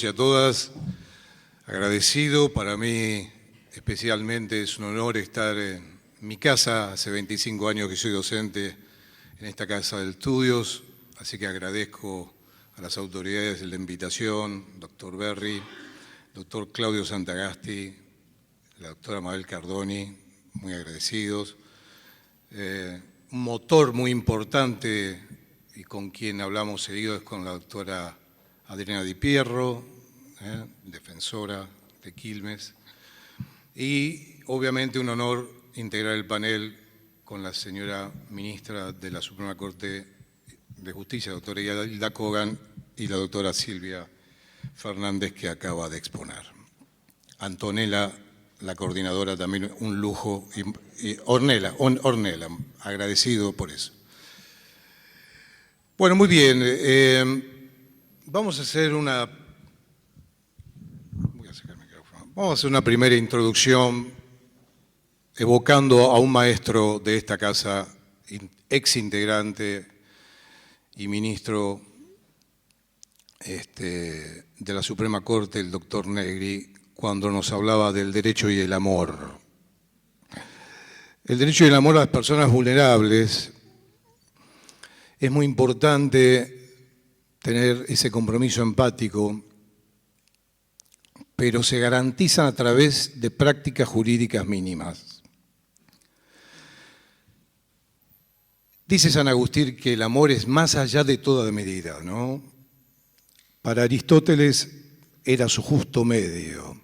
Y a todas, agradecido. Para mí especialmente es un honor estar en mi casa. Hace 25 años que soy docente en esta casa de estudios, así que agradezco a las autoridades de la invitación, doctor Berry, doctor Claudio Santagasti, la doctora Mabel Cardoni, muy agradecidos. Un motor muy importante y con quien hablamos seguido es con la doctora Adriana Di Pierro, defensora de Quilmes, y obviamente un honor integrar el panel con la señora ministra de la Suprema Corte de Justicia, doctora Hilda Kogan, y la doctora Silvia Fernández, que acaba de exponer. Antonella, la coordinadora, también un lujo, y Ornella, agradecido por eso. Bueno, muy bien. Vamos a hacer una primera introducción evocando a un maestro de esta casa, ex integrante y ministro de la Suprema Corte, el doctor Negri, cuando nos hablaba del derecho y el amor. El derecho y el amor a las personas vulnerables. Es muy importante tener ese compromiso empático, pero se garantizan a través de prácticas jurídicas mínimas. Dice San Agustín que el amor es más allá de toda medida, ¿no? Para Aristóteles era su justo medio.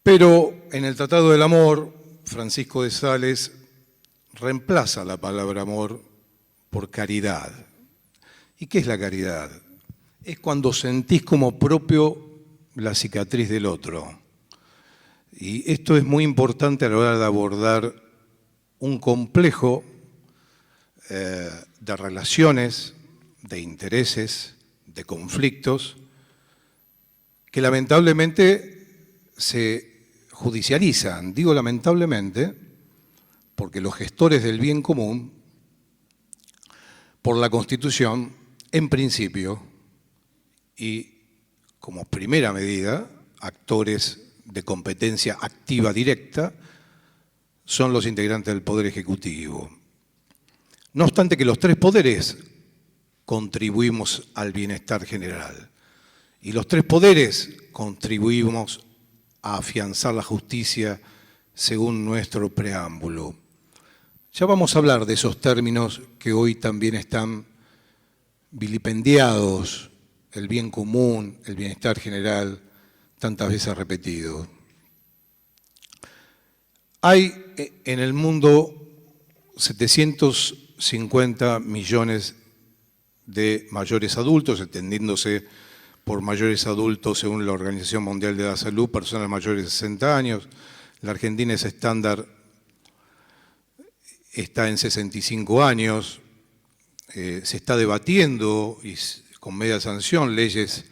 Pero en el Tratado del Amor, Francisco de Sales reemplaza la palabra amor por caridad. ¿Y qué es la caridad? Es cuando sentís como propio la cicatriz del otro. Y esto es muy importante a la hora de abordar un complejo de relaciones, de intereses, de conflictos, que lamentablemente se judicializan. Digo lamentablemente porque los gestores del bien común, por la Constitución, en principio, y como primera medida, actores de competencia activa directa, son los integrantes del Poder Ejecutivo. No obstante que los tres poderes contribuimos al bienestar general, y los tres poderes contribuimos a afianzar la justicia según nuestro preámbulo. Ya vamos a hablar de esos términos que hoy también están vilipendiados, el bien común, el bienestar general, tantas veces repetido. Hay en el mundo 750 millones de mayores adultos, entendiéndose por mayores adultos según la Organización Mundial de la Salud, personas mayores de 60 años. La Argentina es estándar, está en 65 años. Se está debatiendo, y con media sanción, leyes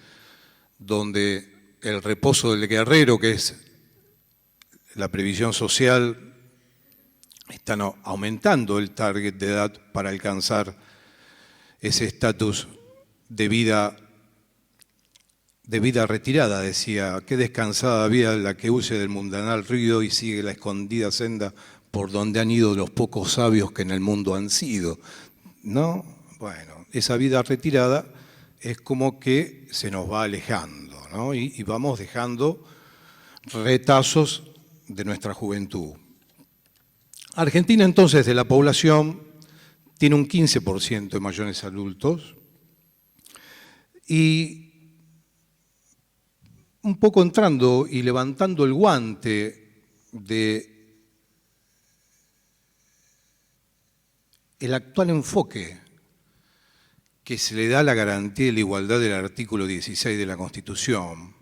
donde el reposo del guerrero, que es la previsión social, están aumentando el target de edad para alcanzar ese estatus de vida retirada. Decía, qué descansada vida la que huye del mundanal ruido y sigue la escondida senda por donde han ido los pocos sabios que en el mundo han sido. ¿No? Bueno, esa vida retirada es como que se nos va alejando, ¿no? Y vamos dejando retazos de nuestra juventud. Argentina, entonces, de la población, tiene un 15% de mayores adultos y un poco entrando y levantando el guante de el actual enfoque que se le da a la garantía de la igualdad del artículo 16 de la Constitución,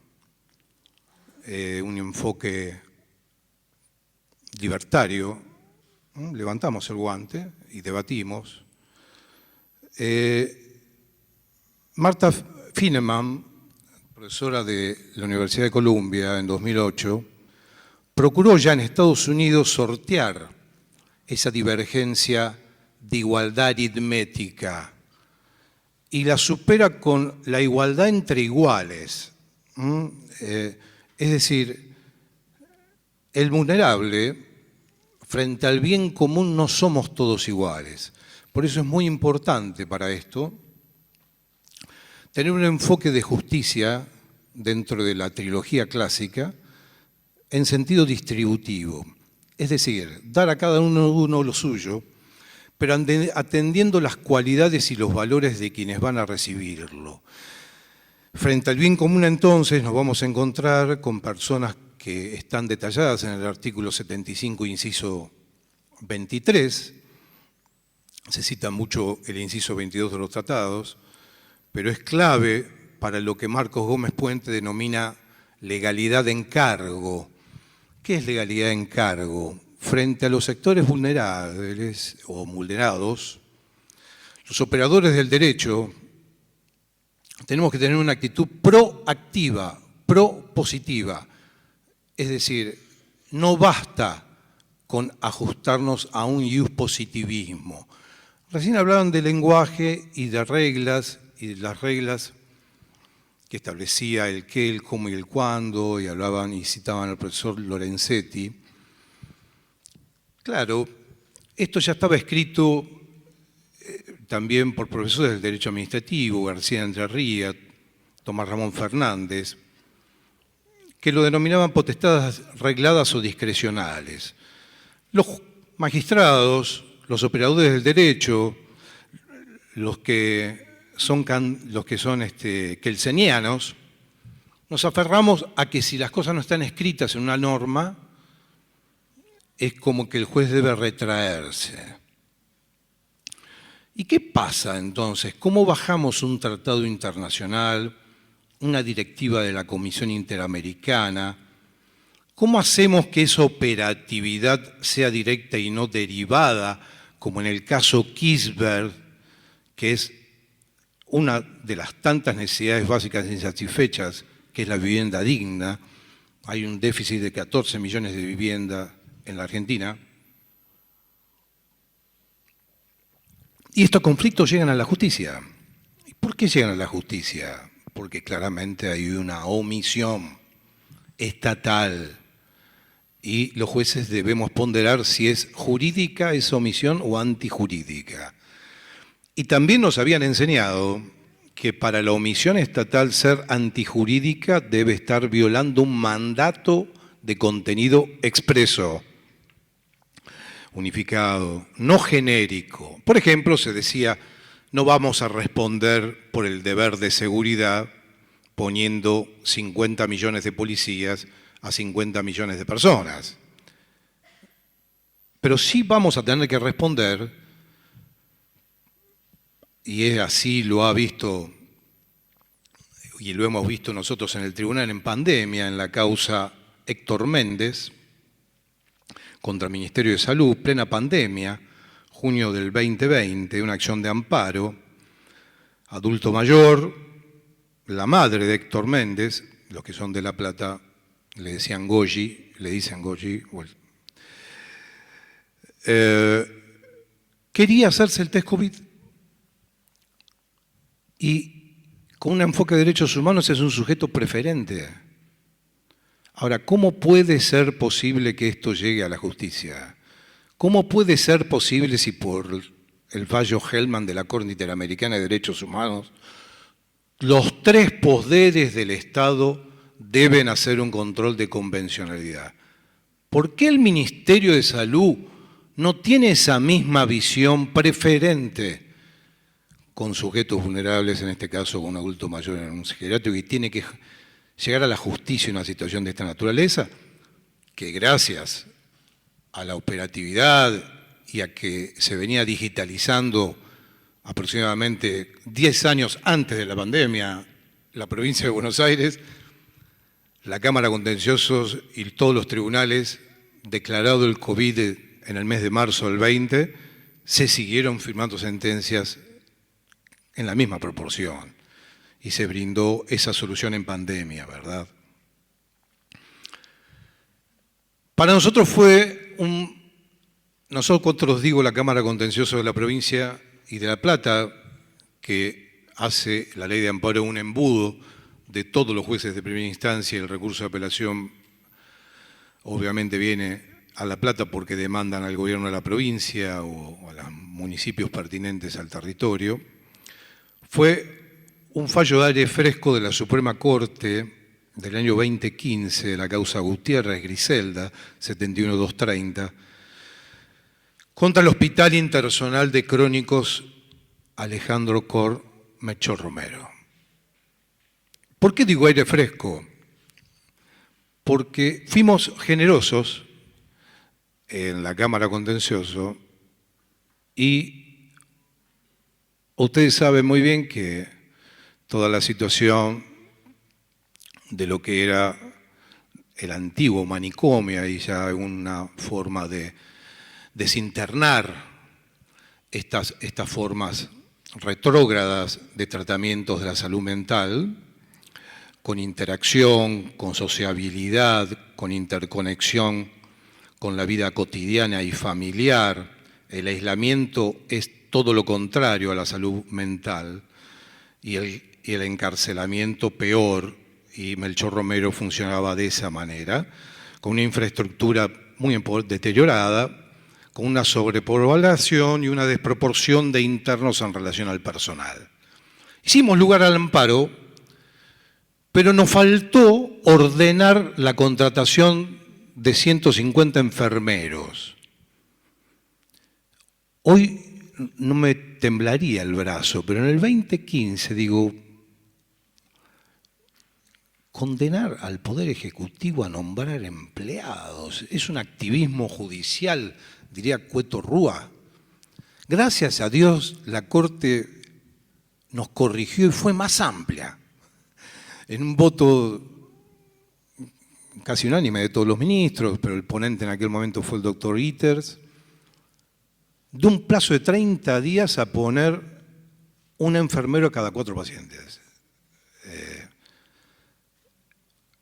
un enfoque libertario, levantamos el guante y debatimos. Marta Fineman, profesora de la Universidad de Columbia en 2008, procuró ya en Estados Unidos sortear esa divergencia de igualdad aritmética y la supera con la igualdad entre iguales. Es decir, el vulnerable, frente al bien común, no somos todos iguales. Por eso es muy importante para esto tener un enfoque de justicia dentro de la trilogía clásica en sentido distributivo. Es decir, dar a cada uno lo suyo, pero atendiendo las cualidades y los valores de quienes van a recibirlo. Frente al bien común, entonces, nos vamos a encontrar con personas que están detalladas en el artículo 75, inciso 23. Se cita mucho el inciso 22 de los tratados, pero es clave para lo que Marcos Gómez Puente denomina legalidad de encargo. ¿Qué es legalidad de encargo? Frente a los sectores vulnerables o vulnerados, los operadores del derecho tenemos que tener una actitud proactiva, propositiva. Es decir, no basta con ajustarnos a un positivismo. Recién hablaban de lenguaje y de reglas, y de las reglas que establecía el qué, el cómo y el cuándo, y hablaban y citaban al profesor Lorenzetti. Claro, esto ya estaba escrito también por profesores del derecho administrativo, García Entrerría, Tomás Ramón Fernández, que lo denominaban potestades regladas o discrecionales. Los magistrados, los operadores del derecho, los que son kelsenianos, nos aferramos a que si las cosas no están escritas en una norma, es como que el juez debe retraerse. ¿Y qué pasa entonces? ¿Cómo bajamos un tratado internacional, una directiva de la Comisión Interamericana? ¿Cómo hacemos que esa operatividad sea directa y no derivada, como en el caso Kisberg, que es una de las tantas necesidades básicas insatisfechas, que es la vivienda digna? Hay un déficit de 14 millones de viviendas en la Argentina. Y estos conflictos llegan a la justicia. ¿Y por qué llegan a la justicia? Porque claramente hay una omisión estatal y los jueces debemos ponderar si es jurídica esa omisión o antijurídica. Y también nos habían enseñado que para la omisión estatal ser antijurídica debe estar violando un mandato de contenido expreso, unificado, no genérico. Por ejemplo, se decía, no vamos a responder por el deber de seguridad poniendo 50 millones de policías a 50 millones de personas. Pero sí vamos a tener que responder, y es así lo ha visto y lo hemos visto nosotros en el tribunal en pandemia, en la causa Héctor Méndez, contra el Ministerio de Salud, plena pandemia, junio del 2020, una acción de amparo, adulto mayor, la madre de Héctor Méndez, los que son de La Plata le decían Goyi, le dicen Goyi, quería hacerse el test COVID y con un enfoque de derechos humanos es un sujeto preferente. Ahora, ¿cómo puede ser posible que esto llegue a la justicia? ¿Cómo puede ser posible si por el fallo Hellman de la Corte Interamericana de Derechos Humanos los tres poderes del Estado deben hacer un control de convencionalidad? ¿Por qué el Ministerio de Salud no tiene esa misma visión preferente con sujetos vulnerables, en este caso con un adulto mayor en un geriátrico, y tiene que llegar a la justicia en una situación de esta naturaleza, que gracias a la operatividad y a que se venía digitalizando aproximadamente 10 años antes de la pandemia, la provincia de Buenos Aires, la Cámara de Contenciosos y todos los tribunales, declarado el COVID en el mes de marzo del 20, se siguieron firmando sentencias en la misma proporción y se brindó esa solución en pandemia, ¿verdad? Para nosotros fue nosotros digo la Cámara Contencioso de la provincia y de La Plata, que hace la ley de amparo un embudo de todos los jueces de primera instancia y el recurso de apelación obviamente viene a La Plata porque demandan al gobierno de la provincia o a los municipios pertinentes al territorio. Fue un fallo de aire fresco de la Suprema Corte del año 2015 de la causa Gutiérrez-Griselda, 71230, contra el Hospital Internacional de Crónicos Alejandro Cor Melchor Romero. ¿Por qué digo aire fresco? Porque fuimos generosos en la Cámara Contencioso y ustedes saben muy bien que toda la situación de lo que era el antiguo manicomio, y ya una forma de desinternar estas formas retrógradas de tratamientos de la salud mental, con interacción, con sociabilidad, con interconexión con la vida cotidiana y familiar. El aislamiento es todo lo contrario a la salud mental y el encarcelamiento peor, y Melchor Romero funcionaba de esa manera, con una infraestructura muy deteriorada, con una sobrepoblación y una desproporción de internos en relación al personal. Hicimos lugar al amparo, pero nos faltó ordenar la contratación de 150 enfermeros. Hoy no me temblaría el brazo, pero en el 2015 digo, condenar al Poder Ejecutivo a nombrar empleados es un activismo judicial, diría Cueto Rúa. Gracias a Dios la Corte nos corrigió y fue más amplia. En un voto casi unánime de todos los ministros, pero el ponente en aquel momento fue el doctor Itters, de un plazo de 30 días a poner un enfermero cada 4 pacientes.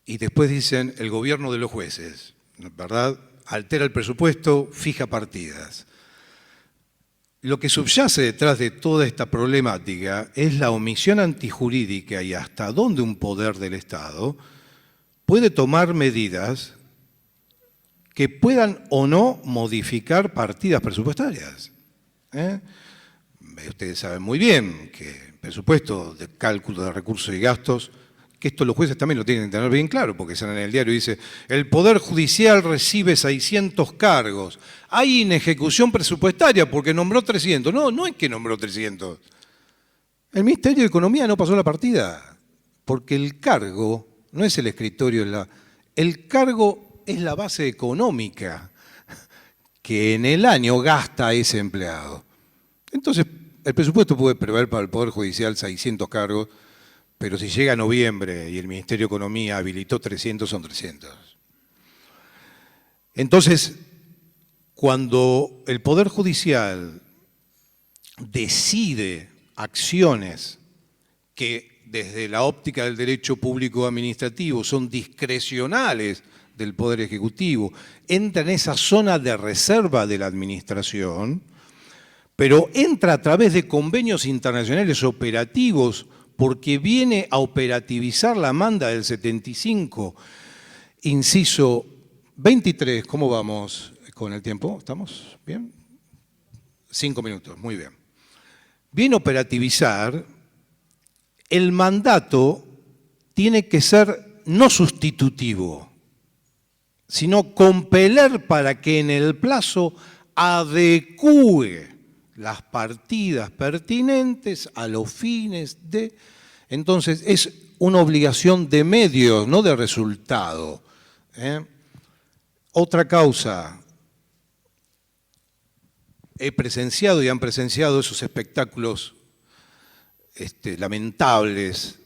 Y después dicen, el gobierno de los jueces, ¿verdad? Altera el presupuesto, fija partidas. Lo que subyace detrás de toda esta problemática es la omisión antijurídica y hasta dónde un poder del Estado puede tomar medidas que puedan o no modificar partidas presupuestarias. Ustedes saben muy bien que el presupuesto de cálculo de recursos y gastos, que esto los jueces también lo tienen que tener bien claro, porque salen en el diario y dice, el Poder Judicial recibe 600 cargos. Hay inejecución presupuestaria porque nombró 300. No, no es que nombró 300. El Ministerio de Economía no pasó la partida, porque el cargo no es el escritorio, el cargo es la base económica que en el año gasta ese empleado. Entonces, el presupuesto puede prever para el Poder Judicial 600 cargos, pero si llega a noviembre y el Ministerio de Economía habilitó 300, son 300. Entonces, cuando el Poder Judicial decide acciones que desde la óptica del derecho público administrativo son discrecionales del Poder Ejecutivo, entra en esa zona de reserva de la administración, pero entra a través de convenios internacionales operativos porque viene a operativizar la manda del 75, inciso 23. ¿Cómo vamos con el tiempo? ¿Estamos bien? 5 minutos, muy bien. Viene a operativizar, el mandato tiene que ser no sustitutivo, sino compeler para que en el plazo adecúe las partidas pertinentes a los fines de... Entonces, es una obligación de medios, no de resultado. Otra causa, he presenciado y han presenciado esos espectáculos lamentables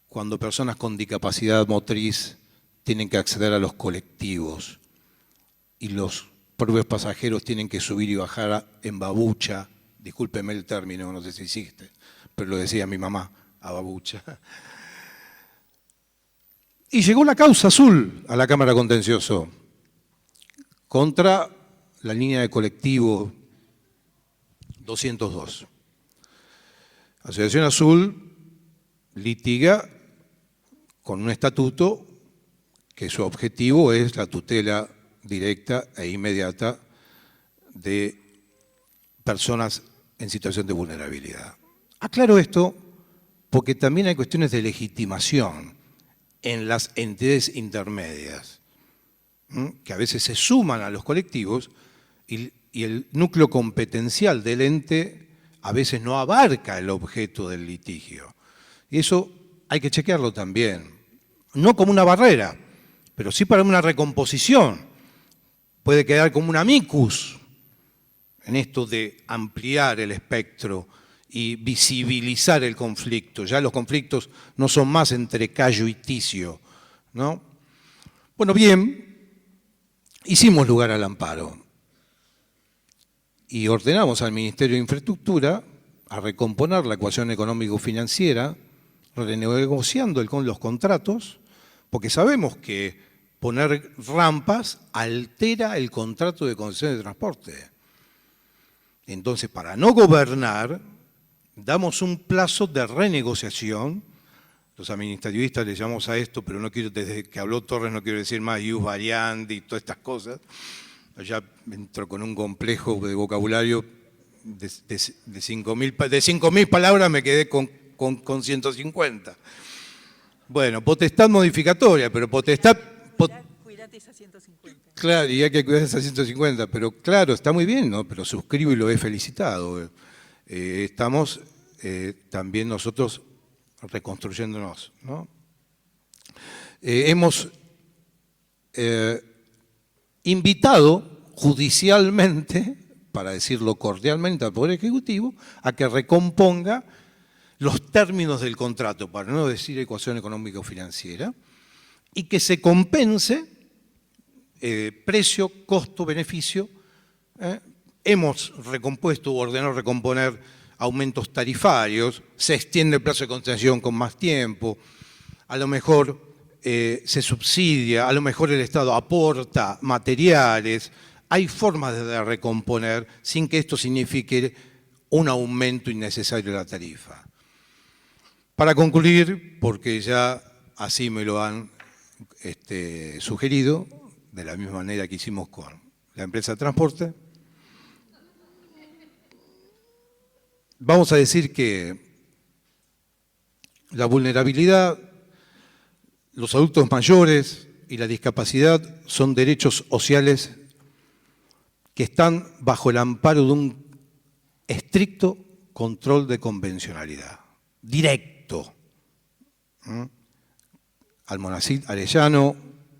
cuando personas con discapacidad motriz tienen que acceder a los colectivos y los propios pasajeros tienen que subir y bajar en babucha, discúlpeme el término, no sé si existe, pero lo decía mi mamá, a babucha. Y llegó la causa azul a la Cámara Contencioso contra la línea de colectivo 202. Asociación Azul litiga con un estatuto que su objetivo es la tutela directa e inmediata de personas en situación de vulnerabilidad. Aclaro esto porque también hay cuestiones de legitimación en las entidades intermedias, que a veces se suman a los colectivos y el núcleo competencial del ente a veces no abarca el objeto del litigio. Y eso hay que chequearlo también, no como una barrera, pero sí para una recomposición. Puede quedar como un amicus en esto de ampliar el espectro y visibilizar el conflicto. Ya los conflictos no son más entre Cayo y Ticio, ¿no? Bueno, bien, hicimos lugar al amparo y ordenamos al Ministerio de Infraestructura a recomponer la ecuación económico-financiera, renegociando los contratos, porque sabemos que poner rampas altera el contrato de concesión de transporte. Entonces, para no gobernar, damos un plazo de renegociación. Los administrativistas le llamamos a esto, pero no quiero, desde que habló Torres no quiero decir más ius variandi y todas estas cosas. Ya entro con un complejo de vocabulario de 5.000 palabras, me quedé con 150. Bueno, potestad modificatoria, pero potestad... Cuidate esa 150. Claro, y hay que cuidar esa 150, pero claro, está muy bien, ¿no? Pero suscribo y lo he felicitado. Estamos también nosotros reconstruyéndonos, ¿no? Hemos invitado judicialmente, para decirlo cordialmente al Poder Ejecutivo, a que recomponga los términos del contrato, para no decir ecuación económico-financiera, y que se compense precio, costo, beneficio. Hemos recompuesto u ordenado recomponer aumentos tarifarios, se extiende el plazo de concesión con más tiempo, a lo mejor se subsidia, a lo mejor el Estado aporta materiales. Hay formas de recomponer sin que esto signifique un aumento innecesario de la tarifa. Para concluir, porque ya así me lo han sugerido, de la misma manera que hicimos con la empresa de transporte, vamos a decir que la vulnerabilidad, los adultos mayores y la discapacidad son derechos sociales que están bajo el amparo de un estricto control de convencionalidad, directo. Almonacid Arellano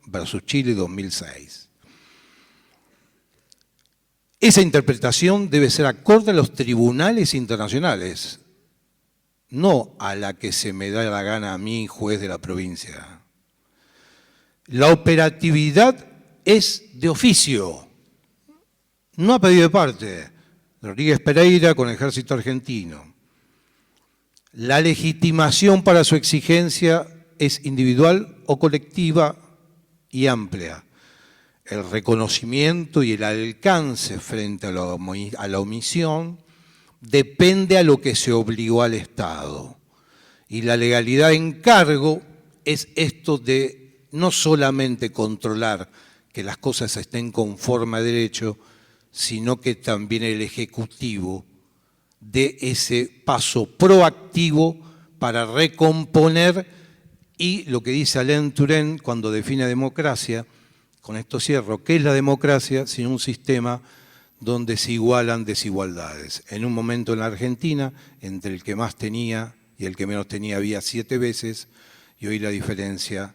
versus Chile 2006. Esa interpretación debe ser acorde a los tribunales internacionales, no a la que se me da la gana a mí, juez de la provincia. La operatividad es de oficio, no a pedido de parte. Rodríguez Pereira con el Ejército Argentino. La legitimación para su exigencia es individual o colectiva y amplia. El reconocimiento y el alcance frente a la omisión depende a lo que se obligó al Estado. Y la legalidad en cargo es esto de no solamente controlar que las cosas estén conforme a derecho, sino que también el Ejecutivo dé ese paso proactivo para recomponer. Y lo que dice Alain Touraine cuando define democracia, con esto cierro, ¿qué es la democracia sino un sistema donde se igualan desigualdades? En un momento en la Argentina, entre el que más tenía y el que menos tenía había 7 veces, y hoy la diferencia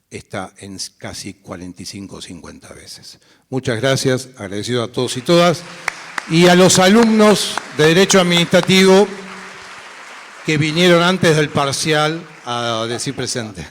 está en casi 45 o 50 veces. Muchas gracias, agradecido a todos y todas, y a los alumnos de Derecho Administrativo que vinieron antes del parcial a decir presente.